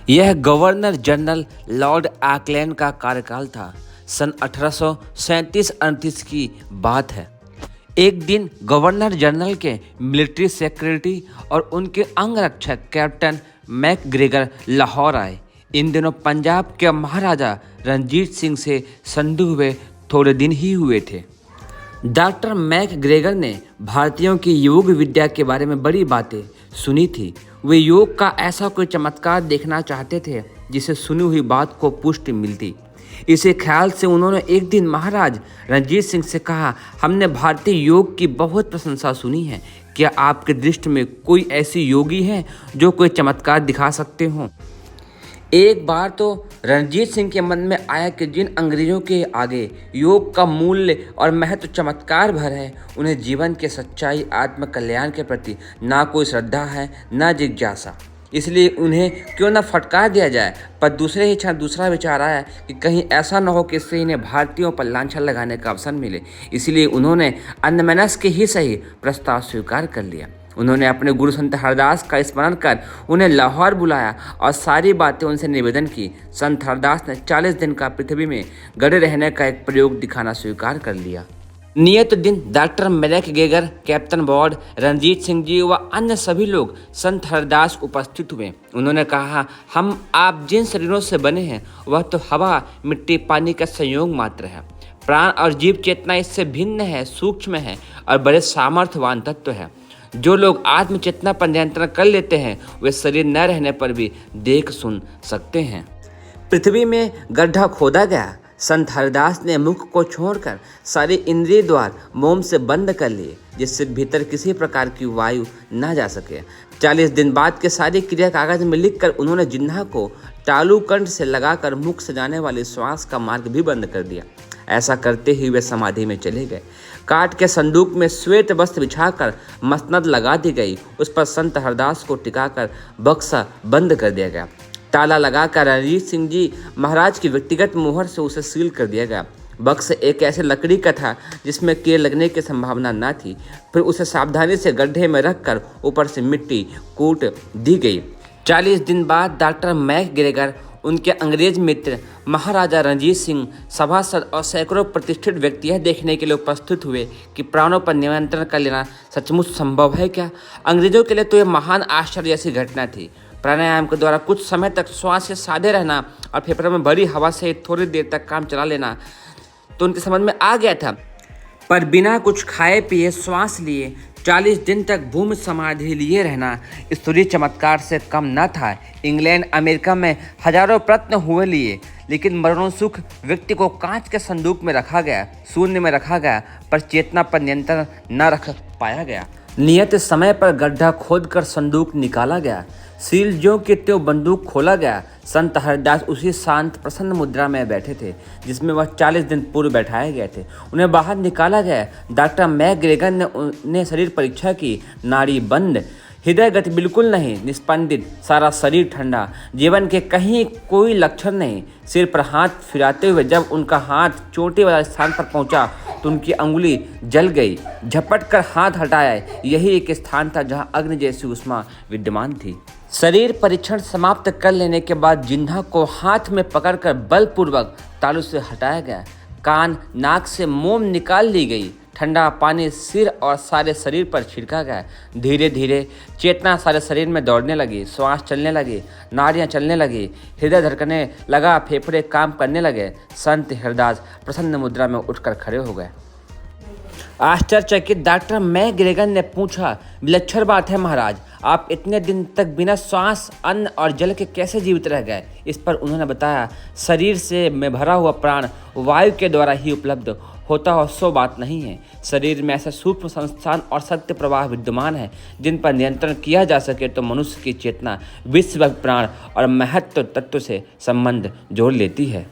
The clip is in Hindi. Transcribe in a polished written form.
यह गवर्नर जनरल लॉर्ड ऑकलैंड का कार्यकाल था। सन 1837-38 की बात है। एक दिन गवर्नर जनरल के मिलिट्री सेक्रेटरी और उनके अंगरक्षक कैप्टन मैकग्रेगर लाहौर आए। इन दिनों पंजाब के महाराजा रणजीत सिंह से संधि हुए थोड़े दिन ही हुए थे। डॉक्टर मैकग्रेगर ने भारतीयों की योग विद्या के बारे में बड़ी बातें सुनी थी। वे योग का ऐसा कोई चमत्कार देखना चाहते थे जिसे सुनी हुई बात को पुष्टि मिलती। इसी ख्याल से उन्होंने एक दिन महाराज रणजीत सिंह से कहा, हमने भारतीय योग की बहुत प्रशंसा सुनी है। क्या आपके दृष्टि में कोई ऐसी योगी है जो कोई चमत्कार दिखा सकते हों? एक बार तो रणजीत सिंह के मन में आया कि जिन अंग्रेजों के आगे योग का मूल्य और महत्व चमत्कार भर है, उन्हें जीवन के सच्चाई आत्म कल्याण के प्रति ना कोई श्रद्धा है ना जिज्ञासा। इसलिए उन्हें क्यों न फटकार दिया जाए। पर दूसरे ही क्षण दूसरा विचार आया कि कहीं ऐसा न हो कि इससे इन्हें भारतीयों पर लांछन लगाने का अवसर मिले। इसलिए उन्होंने अन्यमनस्क ही सही प्रस्ताव स्वीकार कर लिया। उन्होंने अपने गुरु संत हरदास का स्मरण कर उन्हें लाहौर बुलाया और सारी बातें उनसे निवेदन की। संत हरदास ने 40 दिन का पृथ्वी में गड़े रहने का एक प्रयोग दिखाना स्वीकार कर लिया। नियत दिन doctor McGregor, captain Ward, Ranjit Singh ji व अन्य सभी लोग संत हरदास उपस्थित हुए। उन्होंने कहा, हम आप जिन शरीरों से बने हैं वह तो हवा, मिट्टी, पानी का संयोग मात्र है। प्राण और जीव चेतना इससे भिन्न है, सूक्ष्म है और बड़े सामर्थ्यवान तत्व है। जो लोग आत्म चेतना पर नियंत्रण कर लेते हैं वे शरीर न रहने पर भी देख सुन सकते हैं। पृथ्वी में गड्ढा खोदा गया। संत हरदास ने मुख को छोड़कर सारे इंद्रिय द्वार मोम से बंद कर लिए, जिससे भीतर किसी प्रकार की वायु न जा सके। 40 दिन बाद के सारी क्रिया कागज में लिखकर उन्होंने जिह्वा को तालुकंठ से लगाकर मुख से जाने वाली श्वास का मार्ग भी बंद कर दिया। ऐसा करते ही वे समाधि में चले गए। काठ के संदूक में श्वेत वस्त्र बिछाकर मसनद लगा दी गई। उस पर संत हरदास को टिकाकर बक्सा बंद कर दिया गया। ताला लगाकर रणजीत सिंह जी महाराज की व्यक्तिगत मोहर से उसे सील कर दिया गया। बक्स एक ऐसे लकड़ी का था जिसमें कील लगने की संभावना न थी। फिर उसे सावधानी से गड्ढे में रखकर ऊपर से मिट्टी कूट दी गई। 40 दिन बाद डॉक्टर मैकग्रेगर, उनके अंग्रेज मित्र महाराजा रणजीत सिंह, सभासद और सैकड़ों प्रतिष्ठित व्यक्ति यह देखने के लिए उपस्थित हुए कि प्राणों पर नियंत्रण कर लेना सचमुच संभव है क्या। अंग्रेजों के लिए तो यह महान आश्चर्य जैसी घटना थी। प्राणायाम के द्वारा कुछ समय तक श्वास से साधे रहना और फेफड़ों में भरी हवा से थोड़ी देर तक काम चला लेना तो उनके समझ में आ गया था। पर बिना कुछ खाए पिए श्वास लिए 40 दिन तक भूमि समाधि लिए रहना ईश्वरीय चमत्कार से कम न था। इंग्लैंड, अमेरिका में हजारों प्रयत्न हुए लिए, लेकिन मरणोन्मुख व्यक्ति को कांच के संदूक में रखा गया, शून्य में रखा गया, पर चेतना पर नियंत्रण न रख पाया गया। नियत समय पर गड्ढा खोदकर संदूक निकाला गया। सील ज्यों के त्यों बंदूक खोला गया। संत हरदास उसी शांत प्रसन्न मुद्रा में बैठे थे जिसमें वह 40 दिन पूर्व बैठाए गए थे। उन्हें बाहर निकाला गया। डॉक्टर मैकग्रेगर ने शरीर परीक्षा की। नाड़ी बंद, हृदय गति बिल्कुल नहीं, निस्पंदित, सारा शरीर ठंडा, जीवन के कहीं कोई लक्षण नहीं। सिर पर हाथ फिराते हुए जब उनका हाथ चोटी वाले स्थान पर पहुंचा तो उनकी अंगुली जल गई। झपट कर हाथ हटाया। यही एक स्थान था जहां अग्नि जैसी उष्मा विद्यमान थी। शरीर परीक्षण समाप्त कर लेने के बाद जिह्वा को हाथ में पकड़कर बलपूर्वक तालू से हटाया गया। कान, नाक से मोम निकाल ली गई। ठंडा पानी सिर और सारे शरीर पर छिड़का गया। धीरे धीरे चेतना सारे शरीर में दौड़ने लगी। श्वास चलने लगी, नाड़ियाँ चलने लगी, हृदय धड़कने लगा, फेफड़े काम करने लगे। संत हरदास प्रसन्न मुद्रा में उठकर खड़े हो गए। आश्चर्यचकित डॉक्टर मैकग्रेगर ने पूछा, विलक्षण बात है महाराज, आप इतने दिन तक बिना श्वास, अन्न और जल के कैसे जीवित रह गए। इस पर उन्होंने बताया, शरीर से में भरा हुआ प्राण वायु के द्वारा ही उपलब्ध होता हो सो बात नहीं है। शरीर में ऐसे सूक्ष्म संस्थान और सत्य प्रवाह विद्यमान है जिन पर नियंत्रण किया जा सके तो मनुष्य की चेतना विश्व प्राण और महत्व तत्व से संबंध जोड़ लेती है।